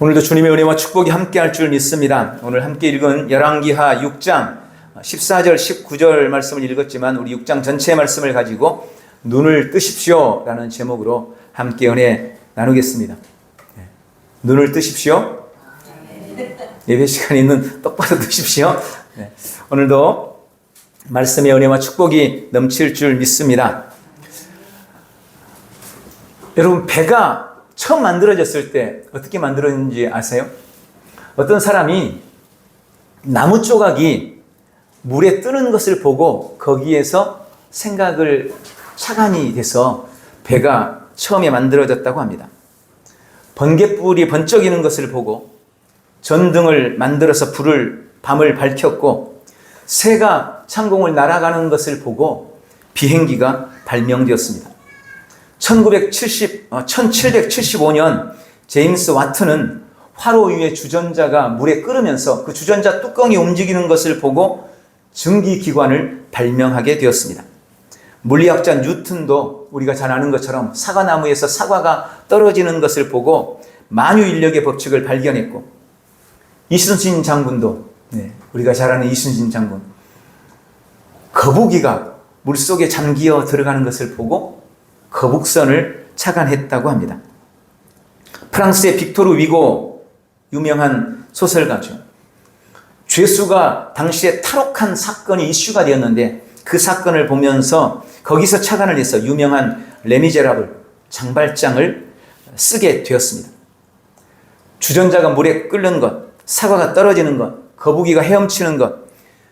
오늘도 주님의 은혜와 축복이 함께할 줄 믿습니다. 오늘 함께 읽은 열왕기하 6장 14절 19절 말씀을 읽었지만 우리 6장 전체의 말씀을 가지고 눈을 뜨십시오 라는 제목으로 함께 은혜 나누겠습니다. 눈을 뜨십시오. 예배 시간에 있는 똑바로 뜨십시오. 오늘도 말씀의 은혜와 축복이 넘칠 줄 믿습니다. 여러분, 배가 처음 만들어졌을 때 어떻게 만들어졌는지 아세요? 어떤 사람이 나무 조각이 물에 뜨는 것을 보고 거기에서 생각을 착안이 돼서 배가 처음에 만들어졌다고 합니다. 번갯불이 번쩍이는 것을 보고 전등을 만들어서 밤을 밝혔고 새가 창공을 날아가는 것을 보고 비행기가 발명되었습니다. 1775년 제임스 와트는 화로 위에 주전자가 물에 끓으면서 그 주전자 뚜껑이 움직이는 것을 보고 증기기관을 발명하게 되었습니다. 물리학자 뉴턴도 우리가 잘 아는 것처럼 사과나무에서 사과가 떨어지는 것을 보고 만유인력의 법칙을 발견했고, 이순신 장군도, 우리가 잘 아는 이순신 장군, 거북이가 물속에 잠기어 들어가는 것을 보고 거북선을 착안했다고 합니다. 프랑스의 빅토르 위고, 유명한 소설가죠. 죄수가 당시에 탈옥한 사건이 이슈가 되었는데 그 사건을 보면서 거기서 착안을 해서 유명한 레미제라블, 장발장을 쓰게 되었습니다. 주전자가 물에 끓는 것, 사과가 떨어지는 것, 거북이가 헤엄치는 것,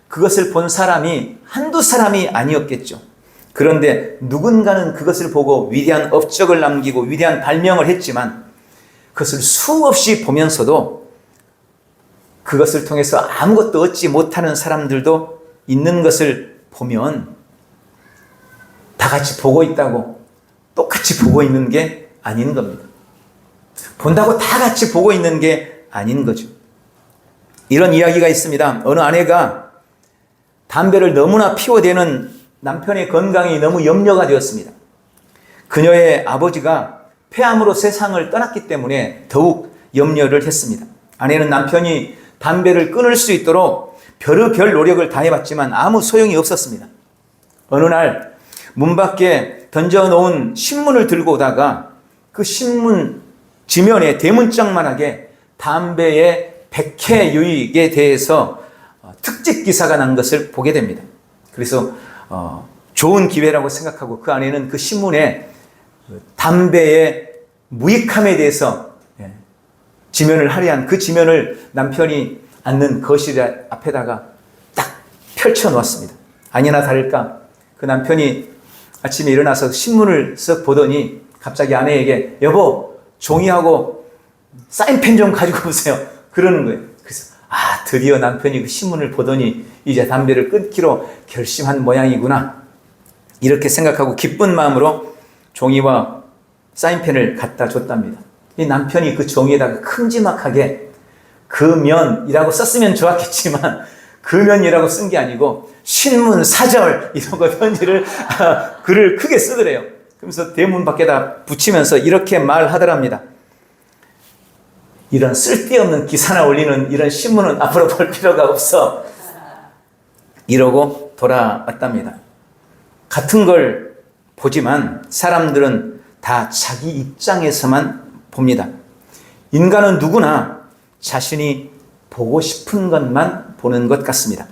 그것을 본 사람이 한두 사람이 아니었겠죠. 그런데 누군가는 그것을 보고 위대한 업적을 남기고 위대한 발명을 했지만 그것을 수없이 보면서도 그것을 통해서 아무것도 얻지 못하는 사람들도 있는 것을 보면 다 같이 보고 있다고 똑같이 보고 있는 게 아닌 겁니다. 본다고 다 같이 보고 있는 게 아닌 거죠. 이런 이야기가 있습니다. 어느 아내가 담배를 너무나 피워대는 남편의 건강이 너무 염려가 되었습니다. 그녀의 아버지가 폐암으로 세상을 떠났기 때문에 더욱 염려를 했습니다. 아내는 남편이 담배를 끊을 수 있도록 별의별 노력을 다해봤지만 아무 소용이 없었습니다. 어느 날 문 밖에 던져놓은 신문을 들고 오다가 그 신문 지면에 대문짝만하게 담배의 백해 유익에 대해서 특집 기사가 난 것을 보게 됩니다. 그래서 좋은 기회라고 생각하고 그 안에는 그 신문에 담배의 무익함에 대해서 지면을 할애한 그 지면을 남편이 앉는 거실 앞에다가 딱 펼쳐 놓았습니다. 아니나 다를까 그 남편이 아침에 일어나서 신문을 쓱 보더니 갑자기 아내에게 여보, 종이하고 사인펜 좀 가지고 오세요. 그러는 거예요. 그래서 드디어 남편이 그 신문을 보더니 이제 담배를 끊기로 결심한 모양이구나, 이렇게 생각하고 기쁜 마음으로 종이와 사인펜을 갖다 줬답니다. 이 남편이 그 종이에다가 큼지막하게 금연이라고 썼으면 좋았겠지만 금연이라고 쓴 게 아니고 신문 사절 이런 거 편지를 글을 크게 쓰더래요. 그러면서 대문 밖에다 붙이면서 이렇게 말하더랍니다. 이런 쓸데없는 기사나 올리는 이런 신문은 앞으로 볼 필요가 없어, 이러고 돌아왔답니다. 같은 걸 보지만 사람들은 다 자기 입장에서만 봅니다. 인간은 누구나 자신이 보고 싶은 것만 보는 것 같습니다.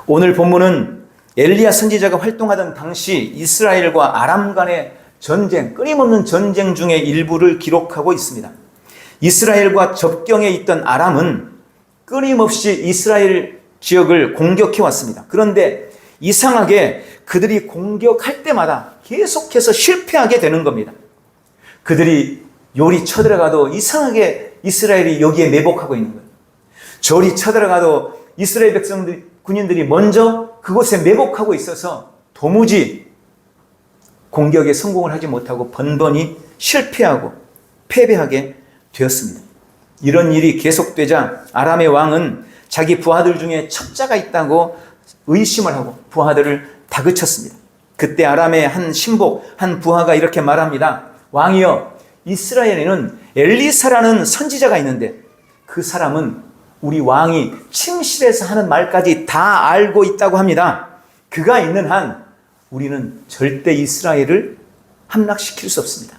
오늘 본문은 엘리야 선지자가 활동하던 당시 이스라엘과 아람 간의 전쟁, 끊임없는 전쟁 중의 일부를 기록하고 있습니다. 이스라엘과 접경에 있던 아람은 끊임없이 이스라엘 지역을 공격해 왔습니다. 그런데 이상하게 그들이 공격할 때마다 계속해서 실패하게 되는 겁니다. 그들이 요리 쳐들어가도 이상하게 이스라엘이 여기에 매복하고 있는 거예요. 저리 쳐들어가도 이스라엘 백성들, 군인들이 먼저 그곳에 매복하고 있어서 도무지 공격에 성공을 하지 못하고 번번이 실패하고 패배하게 되었습니다. 이런 일이 계속되자 아람의 왕은 자기 부하들 중에 첩자가 있다고 의심을 하고 부하들을 다그쳤습니다. 그때 아람의 한 신복, 한 부하가 이렇게 말합니다. 왕이여, 이스라엘에는 엘리사라는 선지자가 있는데 그 사람은 우리 왕이 침실에서 하는 말까지 다 알고 있다고 합니다. 그가 있는 한 우리는 절대 이스라엘을 함락시킬 수 없습니다.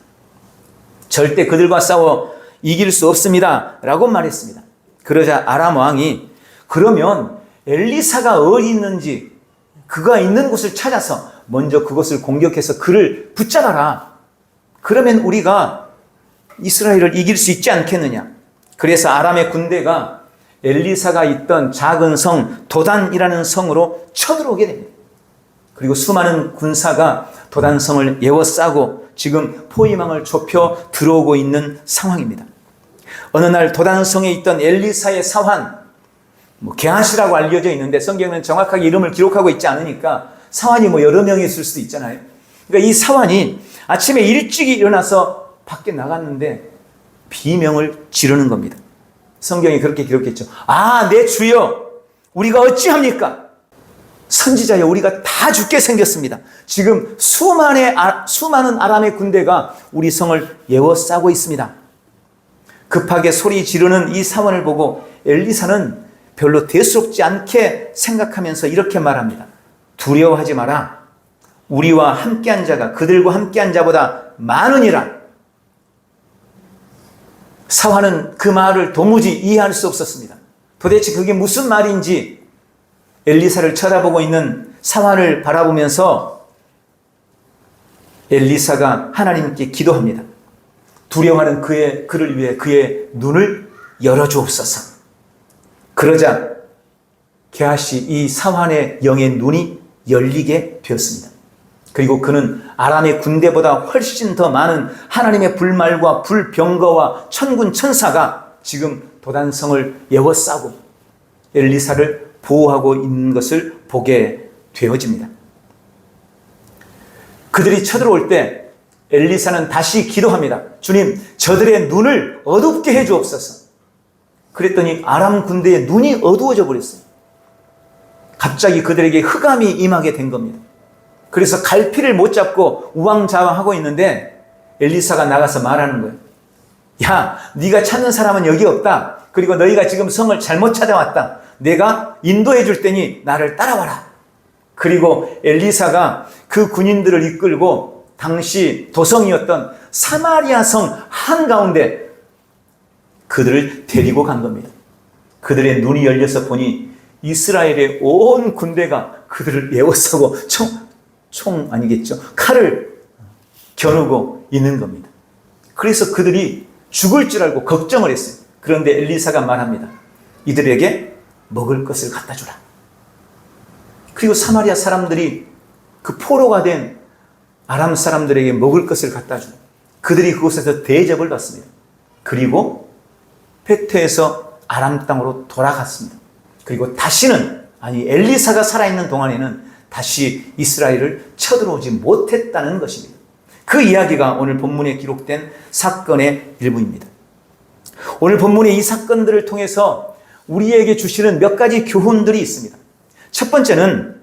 절대 그들과 싸워 이길 수 없습니다 라고 말했습니다. 그러자 아람 왕이 그러면 엘리사가 어디 있는지 그가 있는 곳을 찾아서 먼저 그것을 공격해서 그를 붙잡아라. 그러면 우리가 이스라엘을 이길 수 있지 않겠느냐. 그래서 아람의 군대가 엘리사가 있던 작은 성 도단이라는 성으로 쳐들어오게 됩니다. 그리고 수많은 군사가 도단성을 에워싸고 지금 포위망을 좁혀 들어오고 있는 상황입니다. 어느 날 도단성에 있던 엘리사의 사환, 게하시라고 알려져 있는데 성경에는 정확하게 이름을 기록하고 있지 않으니까 사환이 여러 명이 있을 수도 있잖아요. 그러니까 이 사환이 아침에 일찍이 일어나서 밖에 나갔는데 비명을 지르는 겁니다. 성경이 그렇게 기록했죠. 아, 내 주여, 우리가 어찌합니까? 선지자여, 우리가 다 죽게 생겼습니다. 지금 수많은 아람의 군대가 우리 성을 에워싸고 있습니다. 급하게 소리 지르는 이 사원을 보고 엘리사는 별로 대수롭지 않게 생각하면서 이렇게 말합니다. 두려워하지 마라. 우리와 함께한 자가 그들과 함께한 자보다 많으니라. 사환은 그 말을 도무지 이해할 수 없었습니다. 도대체 그게 무슨 말인지 엘리사를 쳐다보고 있는 사환을 바라보면서 엘리사가 하나님께 기도합니다. 두려워하는 그를 위해 그의 눈을 열어주옵소서. 그러자 게하시 이 사환의 영의 눈이 열리게 되었습니다. 그리고 그는 아람의 군대보다 훨씬 더 많은 하나님의 불말과 불병거와 천군 천사가 지금 도단성을 에워싸고 엘리사를 보호하고 있는 것을 보게 되어집니다. 그들이 쳐들어올 때 엘리사는 다시 기도합니다. 주님, 저들의 눈을 어둡게 해주옵소서. 그랬더니 아람 군대의 눈이 어두워져 버렸어요. 갑자기 그들에게 흑암이 임하게 된 겁니다. 그래서 갈피를 못 잡고 우왕좌왕하고 있는데 엘리사가 나가서 말하는 거예요. 야, 네가 찾는 사람은 여기 없다. 그리고 너희가 지금 성을 잘못 찾아왔다. 내가 인도해 줄 테니 나를 따라와라. 그리고 엘리사가 그 군인들을 이끌고 당시 도성이었던 사마리아 성 한가운데 그들을 데리고 간 겁니다. 그들의 눈이 열려서 보니 이스라엘의 온 군대가 그들을 에워싸고 총 아니겠죠. 칼을 겨누고 있는 겁니다. 그래서 그들이 죽을 줄 알고 걱정을 했어요. 그런데 엘리사가 말합니다. 이들에게 먹을 것을 갖다 주라. 그리고 사마리아 사람들이 그 포로가 된 아람 사람들에게 먹을 것을 갖다 주라. 그들이 그곳에서 대접을 받습니다. 그리고 페트에서 아람 땅으로 돌아갔습니다. 그리고 다시는 엘리사가 살아있는 동안에는 다시 이스라엘을 쳐들어오지 못했다는 것입니다. 그 이야기가 오늘 본문에 기록된 사건의 일부입니다. 오늘 본문의 이 사건들을 통해서 우리에게 주시는 몇 가지 교훈들이 있습니다. 첫 번째는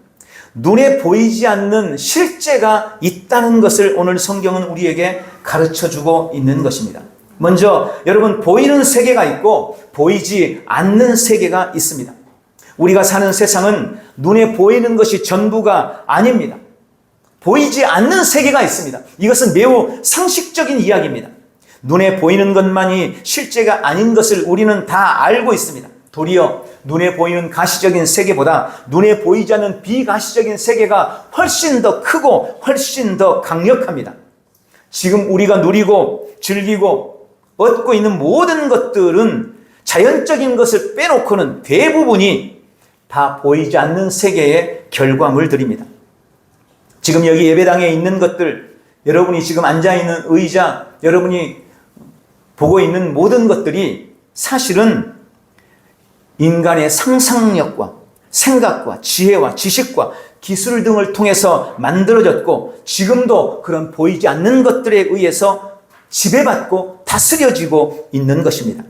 눈에 보이지 않는 실제가 있다는 것을 오늘 성경은 우리에게 가르쳐주고 있는 것입니다. 먼저 여러분, 보이는 세계가 있고 보이지 않는 세계가 있습니다. 우리가 사는 세상은 눈에 보이는 것이 전부가 아닙니다. 보이지 않는 세계가 있습니다. 이것은 매우 상식적인 이야기입니다. 눈에 보이는 것만이 실제가 아닌 것을 우리는 다 알고 있습니다. 도리어 눈에 보이는 가시적인 세계보다 눈에 보이지 않는 비가시적인 세계가 훨씬 더 크고 훨씬 더 강력합니다. 지금 우리가 누리고 즐기고 얻고 있는 모든 것들은 자연적인 것을 빼놓고는 대부분이 다 보이지 않는 세계의 결과물들입니다. 지금 여기 예배당에 있는 것들, 여러분이 지금 앉아있는 의자, 여러분이 보고 있는 모든 것들이 사실은 인간의 상상력과 생각과 지혜와 지식과 기술 등을 통해서 만들어졌고 지금도 그런 보이지 않는 것들에 의해서 지배받고 다스려지고 있는 것입니다.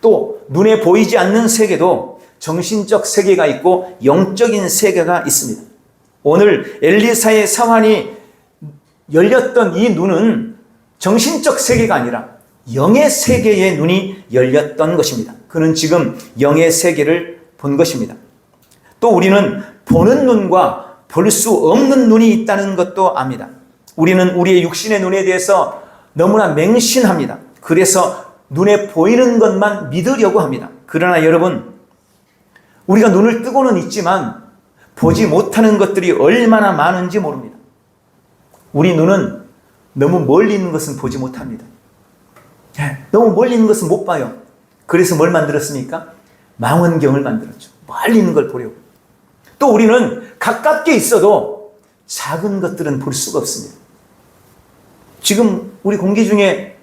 또 눈에 보이지 않는 세계도 정신적 세계가 있고 영적인 세계가 있습니다. 오늘 엘리사의 사환이 열렸던 이 눈은 정신적 세계가 아니라 영의 세계의 눈이 열렸던 것입니다. 그는 지금 영의 세계를 본 것입니다. 또 우리는 보는 눈과 볼 수 없는 눈이 있다는 것도 압니다. 우리는 우리의 육신의 눈에 대해서 너무나 맹신합니다. 그래서 눈에 보이는 것만 믿으려고 합니다. 그러나 여러분, 우리가 눈을 뜨고는 있지만 보지 못하는 것들이 얼마나 많은지 모릅니다. 우리 눈은 너무 멀리 있는 것은 보지 못합니다. 너무 멀리 있는 것은 못 봐요. 그래서 뭘 만들었습니까? 망원경을 만들었죠. 멀리 있는 걸 보려고. 또 우리는 가깝게 있어도 작은 것들은 볼 수가 없습니다. 지금 우리 공기 중에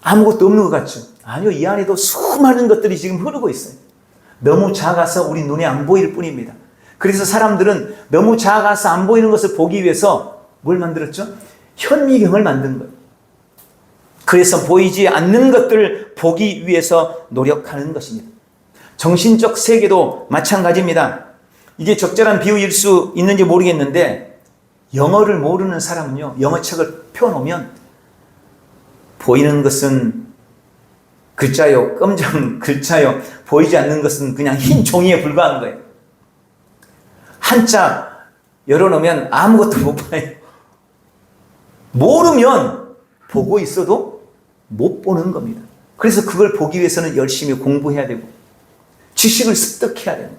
아무것도 없는 것 같죠? 아니요, 이 안에도 수많은 것들이 지금 흐르고 있어요. 너무 작아서 우리 눈에 안 보일 뿐입니다. 그래서 사람들은 너무 작아서 안 보이는 것을 보기 위해서 뭘 만들었죠? 현미경을 만든 거예요. 그래서 보이지 않는 것들을 보기 위해서 노력하는 것입니다. 정신적 세계도 마찬가지입니다. 이게 적절한 비유일 수 있는지 모르겠는데, 영어를 모르는 사람은요, 영어책을 펴놓으면 보이는 것은 글자요, 검정 글자요, 보이지 않는 것은 그냥 흰 종이에 불과한 거예요. 한자 열어놓으면 아무것도 못 봐요. 모르면 보고 있어도 못 보는 겁니다. 그래서 그걸 보기 위해서는 열심히 공부해야 되고, 지식을 습득해야 되고,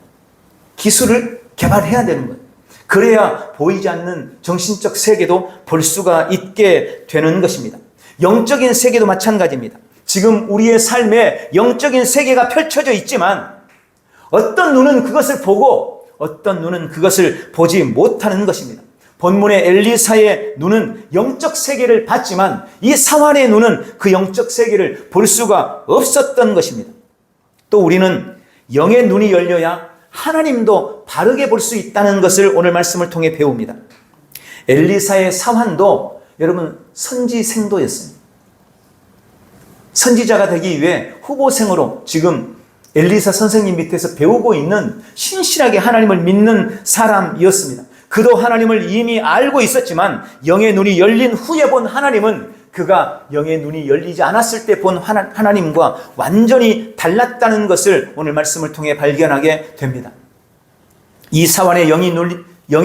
기술을 개발해야 되는 거예요. 그래야 보이지 않는 정신적 세계도 볼 수가 있게 되는 것입니다. 영적인 세계도 마찬가지입니다. 지금 우리의 삶에 영적인 세계가 펼쳐져 있지만 어떤 눈은 그것을 보고 어떤 눈은 그것을 보지 못하는 것입니다. 본문의 엘리사의 눈은 영적 세계를 봤지만 이 사환의 눈은 그 영적 세계를 볼 수가 없었던 것입니다. 또 우리는 영의 눈이 열려야 하나님도 바르게 볼 수 있다는 것을 오늘 말씀을 통해 배웁니다. 엘리사의 사환도 여러분 선지생도였습니다. 선지자가 되기 위해 후보생으로 지금 엘리사 선생님 밑에서 배우고 있는 신실하게 하나님을 믿는 사람이었습니다. 그도 하나님을 이미 알고 있었지만 영의 눈이 열린 후에 본 하나님은 그가 영의 눈이 열리지 않았을 때 본 하나님과 완전히 달랐다는 것을 오늘 말씀을 통해 발견하게 됩니다. 이 사환의 영의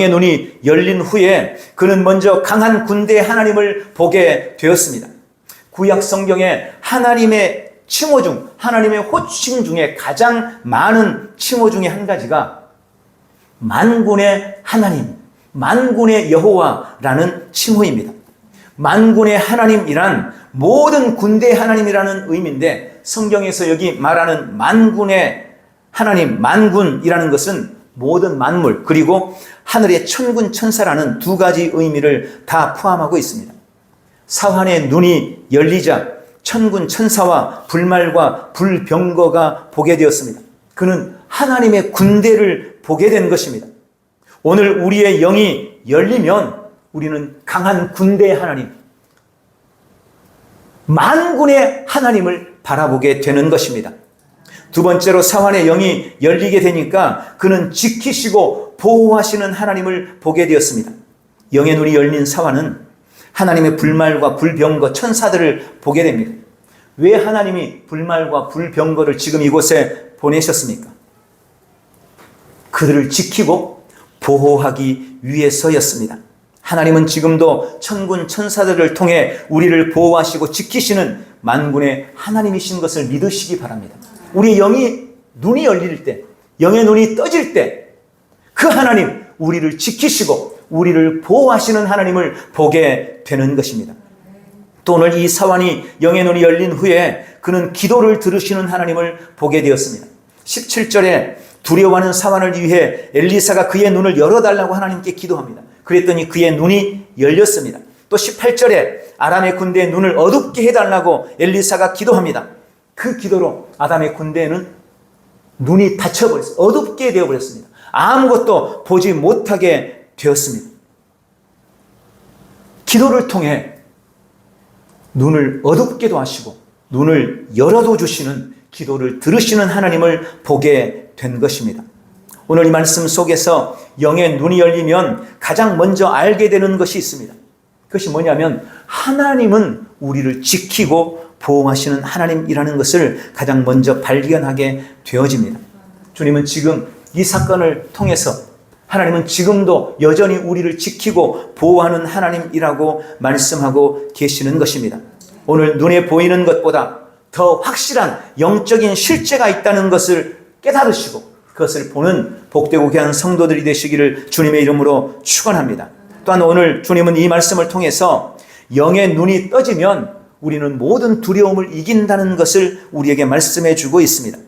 눈이 열린 후에 그는 먼저 강한 군대의 하나님을 보게 되었습니다. 구약 성경에 하나님의 칭호 중, 하나님의 호칭 중에 가장 많은 칭호 중에 한 가지가 만군의 하나님, 만군의 여호와라는 칭호입니다. 만군의 하나님이란 모든 군대의 하나님이라는 의미인데, 성경에서 여기 말하는 만군의 하나님, 만군이라는 것은 모든 만물, 그리고 하늘의 천군 천사라는 두 가지 의미를 다 포함하고 있습니다. 사환의 눈이 열리자 천군 천사와 불말과 불병거가 보게 되었습니다. 그는 하나님의 군대를 보게 된 것입니다. 오늘 우리의 영이 열리면 우리는 강한 군대의 하나님, 만군의 하나님을 바라보게 되는 것입니다. 두 번째로 사환의 영이 열리게 되니까 그는 지키시고 보호하시는 하나님을 보게 되었습니다. 영의 눈이 열린 사환은 하나님의 불말과 불병거 천사들을 보게 됩니다. 왜 하나님이 불말과 불병거를 지금 이곳에 보내셨습니까? 그들을 지키고 보호하기 위해서였습니다. 하나님은 지금도 천군 천사들을 통해 우리를 보호하시고 지키시는 만군의 하나님이신 것을 믿으시기 바랍니다. 우리의 눈이 열릴 때, 영의 눈이 떠질 때 그 하나님, 우리를 지키시고 우리를 보호하시는 하나님을 보게 되는 것입니다. 또 오늘 이 사환이 영의 눈이 열린 후에 그는 기도를 들으시는 하나님을 보게 되었습니다. 17절에 두려워하는 사환을 위해 엘리사가 그의 눈을 열어달라고 하나님께 기도합니다. 그랬더니 그의 눈이 열렸습니다. 또 18절에 아람의 군대의 눈을 어둡게 해달라고 엘리사가 기도합니다. 그 기도로 아람의 군대에는 눈이 닫혀버렸어요. 어둡게 되어버렸습니다. 아무것도 보지 못하게 되었습니다. 기도를 통해 눈을 어둡게도 하시고 눈을 열어도 주시는, 기도를 들으시는 하나님을 보게 된 것입니다. 오늘 이 말씀 속에서 영의 눈이 열리면 가장 먼저 알게 되는 것이 있습니다. 그것이 뭐냐면 하나님은 우리를 지키고 보호하시는 하나님이라는 것을 가장 먼저 발견하게 되어집니다. 주님은 지금 이 사건을 통해서 하나님은 지금도 여전히 우리를 지키고 보호하는 하나님이라고 말씀하고 계시는 것입니다. 오늘 눈에 보이는 것보다 더 확실한 영적인 실제가 있다는 것을 깨달으시고 그것을 보는 복되고 귀한 성도들이 되시기를 주님의 이름으로 축원합니다. 또한 오늘 주님은 이 말씀을 통해서 영의 눈이 떠지면 우리는 모든 두려움을 이긴다는 것을 우리에게 말씀해 주고 있습니다.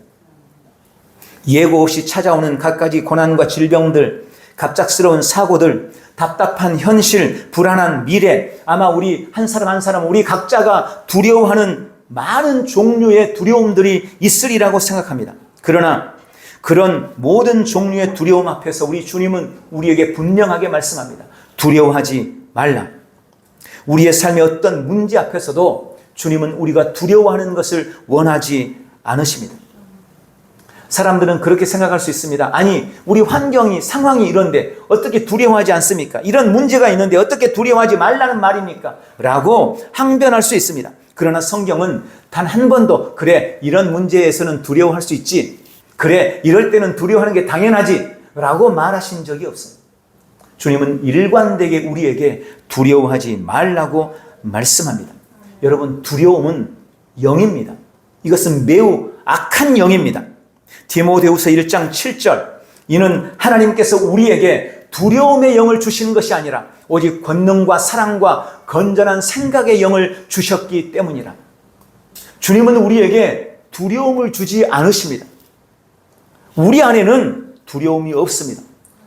예고 없이 찾아오는 갖가지 고난과 질병들, 갑작스러운 사고들, 답답한 현실, 불안한 미래, 아마 우리 한 사람 한 사람 우리 각자가 두려워하는 많은 종류의 두려움들이 있으리라고 생각합니다. 그러나 그런 모든 종류의 두려움 앞에서 우리 주님은 우리에게 분명하게 말씀합니다. 두려워하지 말라. 우리의 삶의 어떤 문제 앞에서도 주님은 우리가 두려워하는 것을 원하지 않으십니다. 사람들은 그렇게 생각할 수 있습니다. 아니, 우리 환경이, 상황이 이런데 어떻게 두려워하지 않습니까? 이런 문제가 있는데 어떻게 두려워하지 말라는 말입니까? 라고 항변할 수 있습니다. 그러나 성경은 단 한 번도 그래, 이런 문제에서는 두려워할 수 있지, 그래, 이럴 때는 두려워하는 게 당연하지 라고 말하신 적이 없습니다. 주님은 일관되게 우리에게 두려워하지 말라고 말씀합니다. 여러분, 두려움은 영입니다. 이것은 매우 악한 영입니다. 디모데후서 1장 7절, 이는 하나님께서 우리에게 두려움의 영을 주시는 것이 아니라 오직 권능과 사랑과 건전한 생각의 영을 주셨기 때문이라. 주님은 우리에게 두려움을 주지 않으십니다. 우리 안에는 두려움이 없습니다.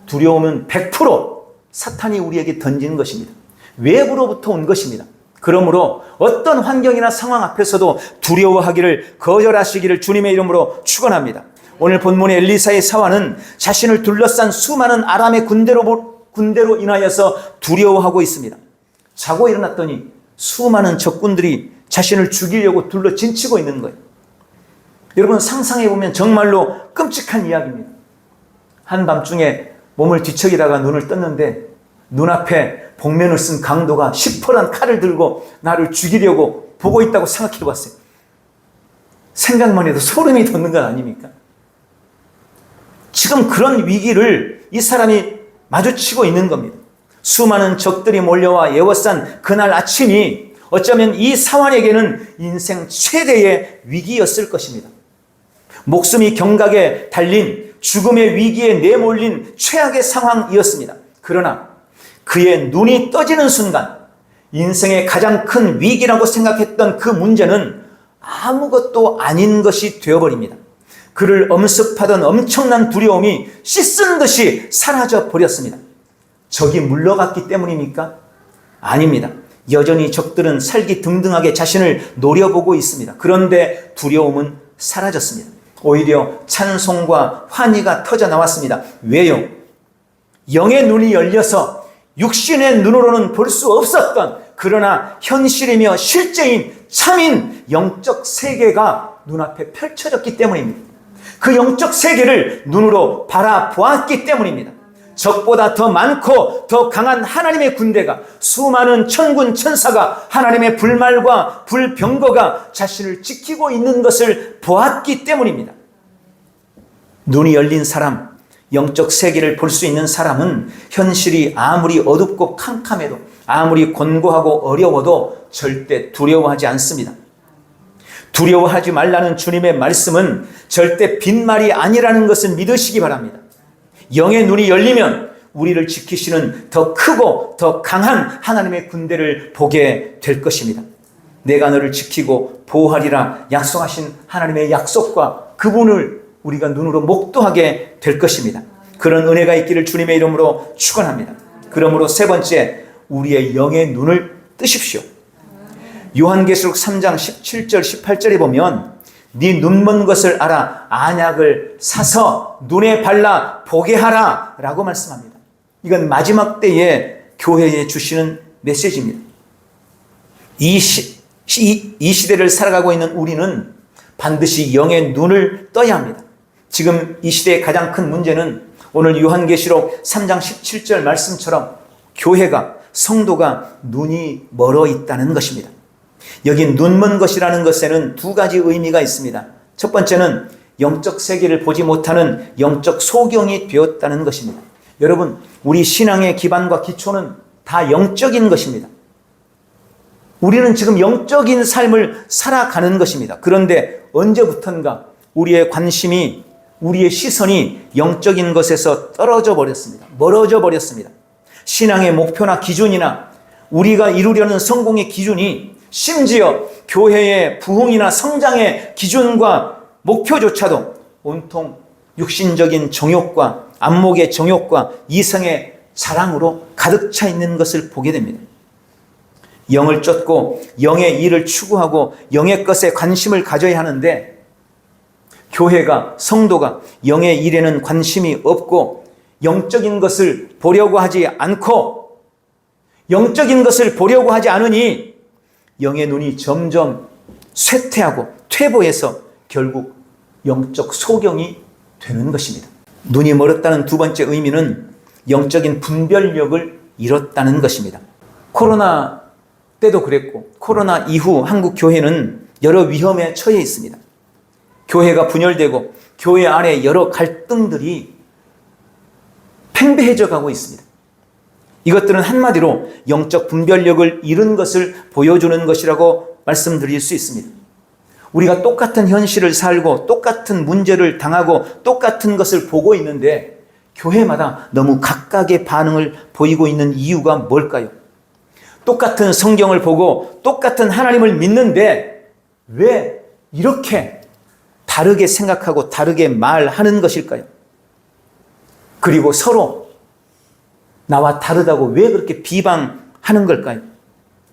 두려움은 100% 사탄이 우리에게 던지는 것입니다. 외부로부터 온 것입니다. 그러므로 어떤 환경이나 상황 앞에서도 두려워하기를 거절하시기를 주님의 이름으로 축원합니다. 오늘 본문의 엘리사의 사환은 자신을 둘러싼 수많은 아람의 군대로 인하여서 두려워하고 있습니다. 자고 일어났더니 수많은 적군들이 자신을 죽이려고 둘러 진치고 있는 거예요. 여러분, 상상해 보면 정말로 끔찍한 이야기입니다. 한밤중에 몸을 뒤척이다가 눈을 떴는데 눈앞에 복면을 쓴 강도가 시퍼런 칼을 들고 나를 죽이려고 보고 있다고 생각해 봤어요. 생각만 해도 소름이 돋는 건 아닙니까? 지금 그런 위기를 이 사람이 마주치고 있는 겁니다. 수많은 적들이 몰려와 에워싼 그날 아침이 어쩌면 이 사환에게는 인생 최대의 위기였을 것입니다. 목숨이 경각에 달린 죽음의 위기에 내몰린 최악의 상황이었습니다. 그러나 그의 눈이 떠지는 순간 인생의 가장 큰 위기라고 생각했던 그 문제는 아무것도 아닌 것이 되어버립니다. 그를 엄습하던 엄청난 두려움이 씻은 듯이 사라져 버렸습니다. 적이 물러갔기 때문입니까? 아닙니다. 여전히 적들은 살기등등하게 자신을 노려보고 있습니다. 그런데 두려움은 사라졌습니다. 오히려 찬송과 환희가 터져 나왔습니다. 왜요? 영의 눈이 열려서 육신의 눈으로는 볼 수 없었던, 그러나 현실이며 실제인 참인 영적 세계가 눈앞에 펼쳐졌기 때문입니다. 그 영적 세계를 눈으로 바라보았기 때문입니다. 적보다 더 많고 더 강한 하나님의 군대가, 수많은 천군 천사가, 하나님의 불말과 불병거가 자신을 지키고 있는 것을 보았기 때문입니다. 눈이 열린 사람, 영적 세계를 볼 수 있는 사람은 현실이 아무리 어둡고 캄캄해도, 아무리 곤고하고 어려워도 절대 두려워하지 않습니다. 두려워하지 말라는 주님의 말씀은 절대 빈말이 아니라는 것을 믿으시기 바랍니다. 영의 눈이 열리면 우리를 지키시는 더 크고 더 강한 하나님의 군대를 보게 될 것입니다. 내가 너를 지키고 보호하리라 약속하신 하나님의 약속과 그분을 우리가 눈으로 목도하게 될 것입니다. 그런 은혜가 있기를 주님의 이름으로 축원합니다. 그러므로 세 번째, 우리의 영의 눈을 뜨십시오. 요한계시록 3장 17절 18절에 보면 네 눈먼 것을 알아 안약을 사서 눈에 발라 보게 하라 라고 말씀합니다. 이건 마지막 때에 교회에 주시는 메시지입니다. 이 시대를 살아가고 있는 우리는 반드시 영의 눈을 떠야 합니다. 지금 이 시대의 가장 큰 문제는 오늘 요한계시록 3장 17절 말씀처럼 교회가 성도가 눈이 멀어 있다는 것입니다. 여기 눈먼 것이라는 것에는 두 가지 의미가 있습니다. 첫 번째는 영적 세계를 보지 못하는 영적 소경이 되었다는 것입니다. 여러분, 우리 신앙의 기반과 기초는 다 영적인 것입니다. 우리는 지금 영적인 삶을 살아가는 것입니다. 그런데 언제부턴가 우리의 관심이, 우리의 시선이 영적인 것에서 떨어져 버렸습니다. 멀어져 버렸습니다. 신앙의 목표나 기준이나 우리가 이루려는 성공의 기준이, 심지어 교회의 부흥이나 성장의 기준과 목표조차도 온통 육신적인 정욕과 안목의 정욕과 이성의 자랑으로 가득 차 있는 것을 보게 됩니다. 영을 쫓고 영의 일을 추구하고 영의 것에 관심을 가져야 하는데, 교회가, 성도가 영의 일에는 관심이 없고 영적인 것을 보려고 하지 않고, 영적인 것을 보려고 하지 않으니 영의 눈이 점점 쇠퇴하고 퇴보해서 결국 영적 소경이 되는 것입니다. 눈이 멀었다는 두 번째 의미는 영적인 분별력을 잃었다는 것입니다. 코로나 때도 그랬고 코로나 이후 한국 교회는 여러 위험에 처해 있습니다. 교회가 분열되고 교회 안에 여러 갈등들이 팽배해져 가고 있습니다. 이것들은 한마디로 영적 분별력을 잃은 것을 보여주는 것이라고 말씀드릴 수 있습니다. 우리가 똑같은 현실을 살고 똑같은 문제를 당하고 똑같은 것을 보고 있는데 교회마다 너무 각각의 반응을 보이고 있는 이유가 뭘까요? 똑같은 성경을 보고 똑같은 하나님을 믿는데 왜 이렇게 다르게 생각하고 다르게 말하는 것일까요? 그리고 서로 나와 다르다고 왜 그렇게 비방하는 걸까요?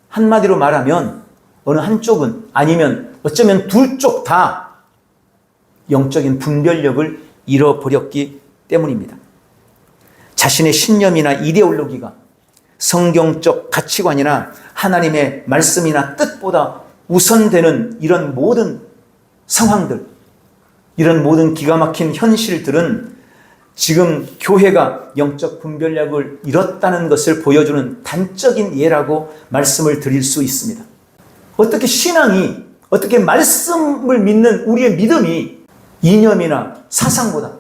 한마디로 말하면 어느 한쪽은, 아니면 어쩌면 둘 쪽 다 영적인 분별력을 잃어버렸기 때문입니다. 자신의 신념이나 이데올로기가 성경적 가치관이나 하나님의 말씀이나 뜻보다 우선되는 이런 모든 상황들, 이런 모든 기가 막힌 현실들은 지금 교회가 영적 분별력을 잃었다는 것을 보여주는 단적인 예라고 말씀을 드릴 수 있습니다. 어떻게 신앙이, 어떻게 말씀을 믿는 우리의 믿음이 이념이나 사상보다,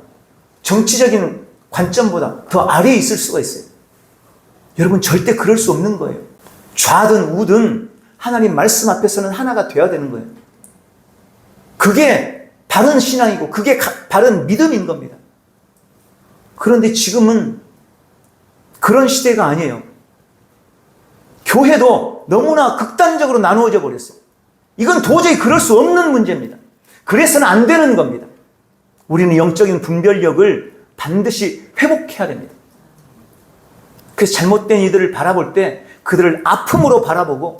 정치적인 관점보다 더 아래에 있을 수가 있어요. 여러분, 절대 그럴 수 없는 거예요. 좌든 우든 하나님 말씀 앞에서는 하나가 되어야 되는 거예요. 그게 바른 신앙이고 그게 바른 믿음인 겁니다. 그런데 지금은 그런 시대가 아니에요. 교회도 너무나 극단적으로 나누어져 버렸어요. 이건 도저히 그럴 수 없는 문제입니다. 그래서는 안 되는 겁니다. 우리는 영적인 분별력을 반드시 회복해야 됩니다. 그래서 잘못된 이들을 바라볼 때 그들을 아픔으로 바라보고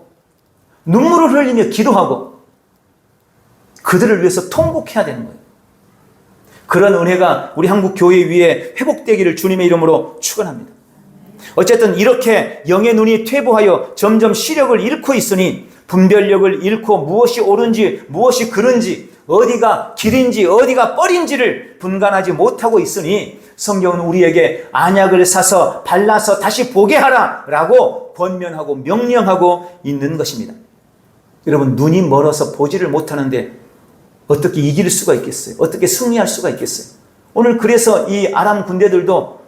눈물을 흘리며 기도하고 그들을 위해서 통곡해야 되는 거예요. 그런 은혜가 우리 한국 교회 위에 회복되기를 주님의 이름으로 축원합니다. 어쨌든 이렇게 영의 눈이 퇴보하여 점점 시력을 잃고 있으니, 분별력을 잃고 무엇이 옳은지 무엇이 그른지, 어디가 길인지 어디가 뻘인지를 분간하지 못하고 있으니 성경은 우리에게 안약을 사서 발라서 다시 보게 하라 라고 권면하고 명령하고 있는 것입니다. 여러분, 눈이 멀어서 보지를 못하는데 어떻게 이길 수가 있겠어요? 어떻게 승리할 수가 있겠어요? 오늘 그래서 이 아람 군대들도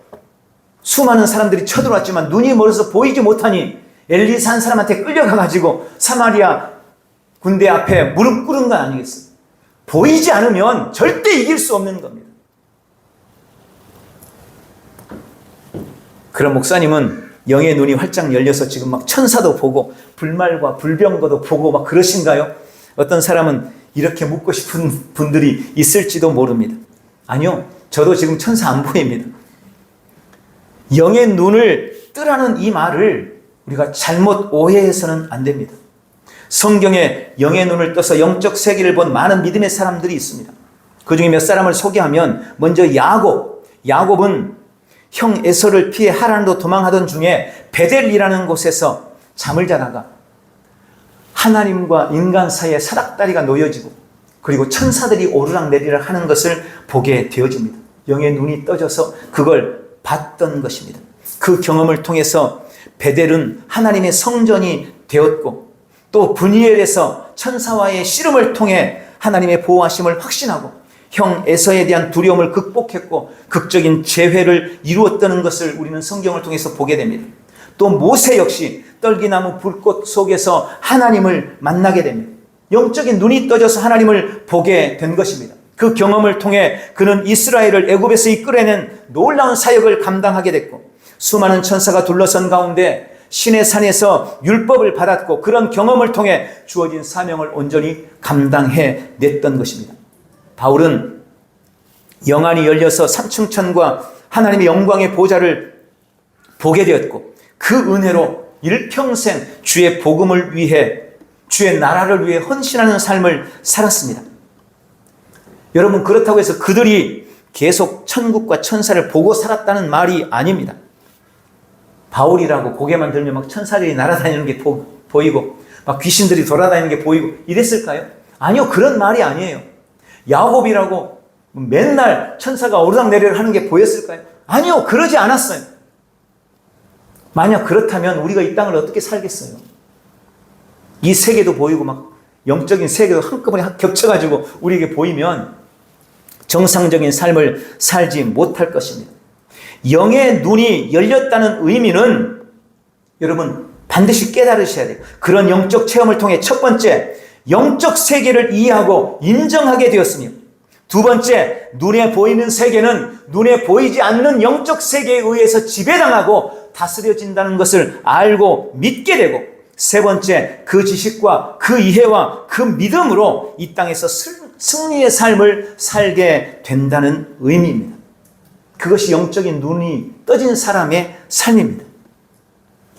수많은 사람들이 쳐들어왔지만 눈이 멀어서 보이지 못하니 엘리사 한 사람한테 끌려가가지고 사마리아 군대 앞에 무릎 꿇은 건 아니겠어요? 보이지 않으면 절대 이길 수 없는 겁니다. 그런 목사님은 영의 눈이 활짝 열려서 지금 막 천사도 보고 불말과 불병거도 보고 막 그러신가요? 어떤 사람은 이렇게 묻고 싶은 분들이 있을지도 모릅니다. 아니요, 저도 지금 천사 안 보입니다. 영의 눈을 뜨라는 이 말을 우리가 잘못 오해해서는 안 됩니다. 성경에 영의 눈을 떠서 영적 세계를 본 많은 믿음의 사람들이 있습니다. 그 중에 몇 사람을 소개하면, 먼저 야곱은 형 에서를 피해 하란으로 도망하던 중에 베델이라는 곳에서 잠을 자다가 하나님과 인간 사이에 사닥다리가 놓여지고 그리고 천사들이 오르락내리락 하는 것을 보게 되어집니다. 영의 눈이 떠져서 그걸 봤던 것입니다. 그 경험을 통해서 베델은 하나님의 성전이 되었고, 또 브니엘에서 천사와의 씨름을 통해 하나님의 보호하심을 확신하고 형 에서에 대한 두려움을 극복했고 극적인 재회를 이루었다는 것을 우리는 성경을 통해서 보게 됩니다. 또 모세 역시 떨기나무 불꽃 속에서 하나님을 만나게 됩니다. 영적인 눈이 떠져서 하나님을 보게 된 것입니다. 그 경험을 통해 그는 이스라엘을 애굽에서 이끌어낸 놀라운 사역을 감당하게 됐고, 수많은 천사가 둘러선 가운데 신의 산에서 율법을 받았고, 그런 경험을 통해 주어진 사명을 온전히 감당해 냈던 것입니다. 바울은 영안이 열려서 삼층천과 하나님의 영광의 보좌를 보게 되었고, 그 은혜로 일평생 주의 복음을 위해, 주의 나라를 위해 헌신하는 삶을 살았습니다. 여러분, 그렇다고 해서 그들이 계속 천국과 천사를 보고 살았다는 말이 아닙니다. 바울이라고 고개만 들면 막 천사들이 날아다니는 게 보이고 막 귀신들이 돌아다니는 게 보이고 이랬을까요? 아니요, 그런 말이 아니에요. 야곱이라고 맨날 천사가 오르락내리락 하는 게 보였을까요? 아니요, 그러지 않았어요. 만약 그렇다면 우리가 이 땅을 어떻게 살겠어요? 이 세계도 보이고 막 영적인 세계도 한꺼번에 겹쳐가지고 우리에게 보이면 정상적인 삶을 살지 못할 것입니다. 영의 눈이 열렸다는 의미는 여러분 반드시 깨달으셔야 돼요. 그런 영적 체험을 통해 첫 번째, 영적 세계를 이해하고 인정하게 되었으며, 두 번째, 눈에 보이는 세계는 눈에 보이지 않는 영적 세계에 의해서 지배당하고 다스려진다는 것을 알고 믿게 되고, 세 번째, 그 지식과 그 이해와 그 믿음으로 이 땅에서 승리의 삶을 살게 된다는 의미입니다. 그것이 영적인 눈이 떠진 사람의 삶입니다.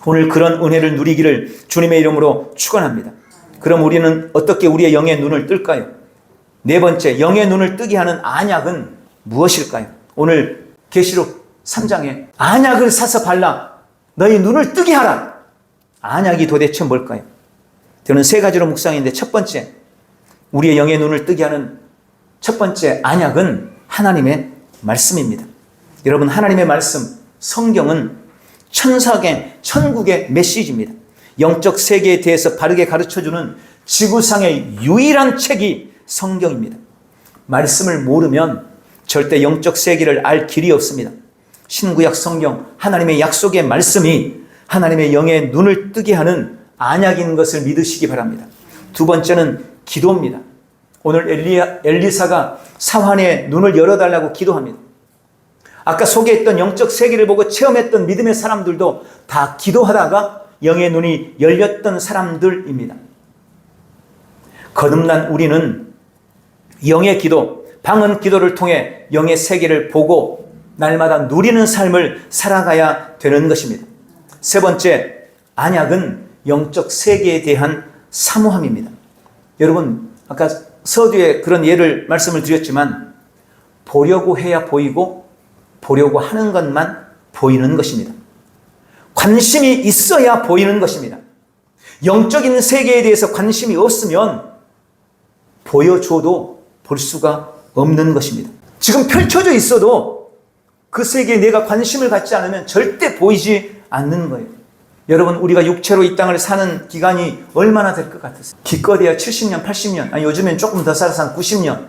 오늘 그런 은혜를 누리기를 주님의 이름으로 축원합니다. 그럼 우리는 어떻게 우리의 영의 눈을 뜰까요? 네 번째, 영의 눈을 뜨게 하는 안약은 무엇일까요? 오늘 계시록 3장에 안약을 사서 발라 너희 눈을 뜨게 하라. 안약이 도대체 뭘까요? 저는 세 가지로 묵상했는데, 첫 번째, 우리의 영의 눈을 뜨게 하는 첫 번째 안약은 하나님의 말씀입니다. 여러분, 하나님의 말씀, 성경은 천국의 메시지입니다. 영적 세계에 대해서 바르게 가르쳐주는 지구상의 유일한 책이 성경입니다. 말씀을 모르면 절대 영적 세계를 알 길이 없습니다. 신구약 성경, 하나님의 약속의 말씀이 하나님의 영의 눈을 뜨게 하는 안약인 것을 믿으시기 바랍니다. 두 번째는 기도입니다. 오늘 엘리사가 사환의 눈을 열어달라고 기도합니다. 아까 소개했던 영적 세계를 보고 체험했던 믿음의 사람들도 다 기도하다가 영의 눈이 열렸던 사람들입니다. 거듭난 우리는 영의 기도, 방언 기도를 통해 영의 세계를 보고 날마다 누리는 삶을 살아가야 되는 것입니다. 세 번째, 안약은 영적 세계에 대한 사모함입니다. 여러분, 아까 서두에 그런 말씀을 드렸지만, 보려고 해야 보이고 보려고 하는 것만 보이는 것입니다. 관심이 있어야 보이는 것입니다. 영적인 세계에 대해서 관심이 없으면 보여줘도 볼 수가 없는 것입니다. 지금 펼쳐져 있어도 그 세계에 내가 관심을 갖지 않으면 절대 보이지 않는 거예요. 여러분, 우리가 육체로 이 땅을 사는 기간이 얼마나 될 것 같으세요? 기껏해야 70년, 80년, 아니 요즘엔 조금 더 살아서 한 90년.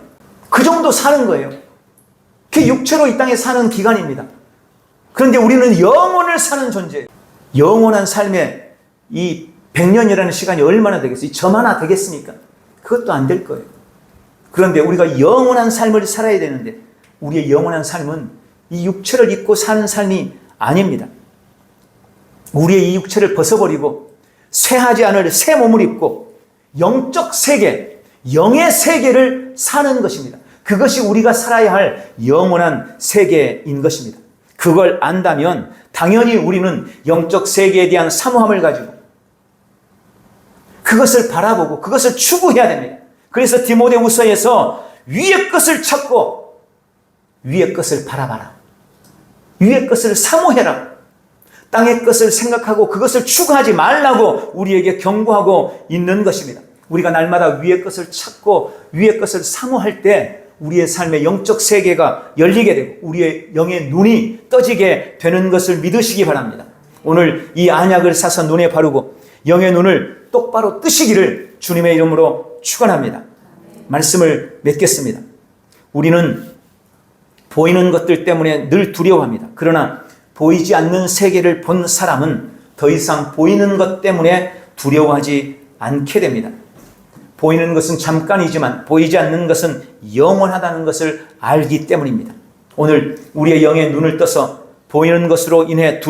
그 정도 사는 거예요. 그게 육체로 이 땅에 사는 기간입니다. 그런데 우리는 영원을 사는 존재예요. 영원한 삶에 이 100년이라는 시간이 얼마나 되겠어요? 점 하나 되겠습니까? 그것도 안 될 거예요. 그런데 우리가 영원한 삶을 살아야 되는데, 우리의 영원한 삶은 이 육체를 입고 사는 삶이 아닙니다. 우리의 이 육체를 벗어버리고 쇠하지 않을 새 몸을 입고 영적 세계, 영의 세계를 사는 것입니다. 그것이 우리가 살아야 할 영원한 세계인 것입니다. 그걸 안다면 당연히 우리는 영적 세계에 대한 사모함을 가지고 그것을 바라보고 그것을 추구해야 됩니다. 그래서 디모데후서에서 위의 것을 찾고 위의 것을 바라봐라. 위의 것을 사모해라. 땅의 것을 생각하고 그것을 추구하지 말라고 우리에게 경고하고 있는 것입니다. 우리가 날마다 위의 것을 찾고 위의 것을 사모할 때 우리의 삶의 영적 세계가 열리게 되고 우리의 영의 눈이 떠지게 되는 것을 믿으시기 바랍니다. 오늘 이 안약을 사서 눈에 바르고 영의 눈을 똑바로 뜨시기를 주님의 이름으로 축원합니다. 말씀을 맺겠습니다. 우리는 보이는 것들 때문에 늘 두려워합니다. 그러나 보이지 않는 세계를 본 사람은 더 이상 보이는 것 때문에 두려워하지 않게 됩니다. 보이는 것은 잠깐이지만 보이지 않는 것은 영원하다는 것을 알기 때문입니다. 오늘 우리의 영의 눈을 떠서 보이는 것으로 인한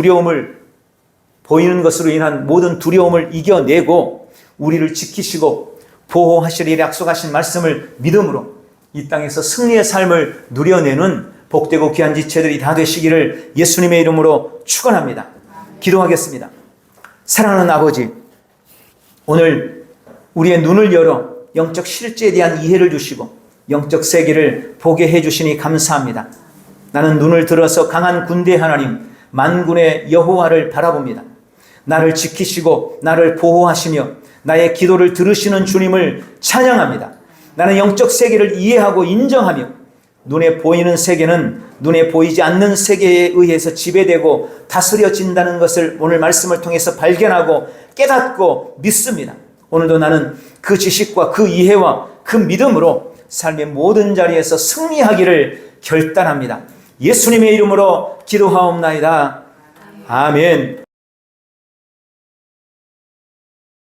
모든 두려움을 이겨내고 우리를 지키시고 보호하시리라 약속하신 말씀을 믿음으로 이 땅에서 승리의 삶을 누려내는 복되고 귀한 지체들이 다 되시기를 예수님의 이름으로 축원합니다. 기도하겠습니다. 사랑하는 아버지, 오늘 우리의 눈을 열어 영적 실제에 대한 이해를 주시고 영적 세계를 보게 해주시니 감사합니다. 나는 눈을 들어서 강한 군대 하나님 만군의 여호와를 바라봅니다. 나를 지키시고 나를 보호하시며 나의 기도를 들으시는 주님을 찬양합니다. 나는 영적 세계를 이해하고 인정하며 눈에 보이는 세계는 눈에 보이지 않는 세계에 의해서 지배되고 다스려진다는 것을 오늘 말씀을 통해서 발견하고 깨닫고 믿습니다. 오늘도 나는 그 지식과 그 이해와 그 믿음으로 삶의 모든 자리에서 승리하기를 결단합니다. 예수님의 이름으로 기도하옵나이다. 아멘.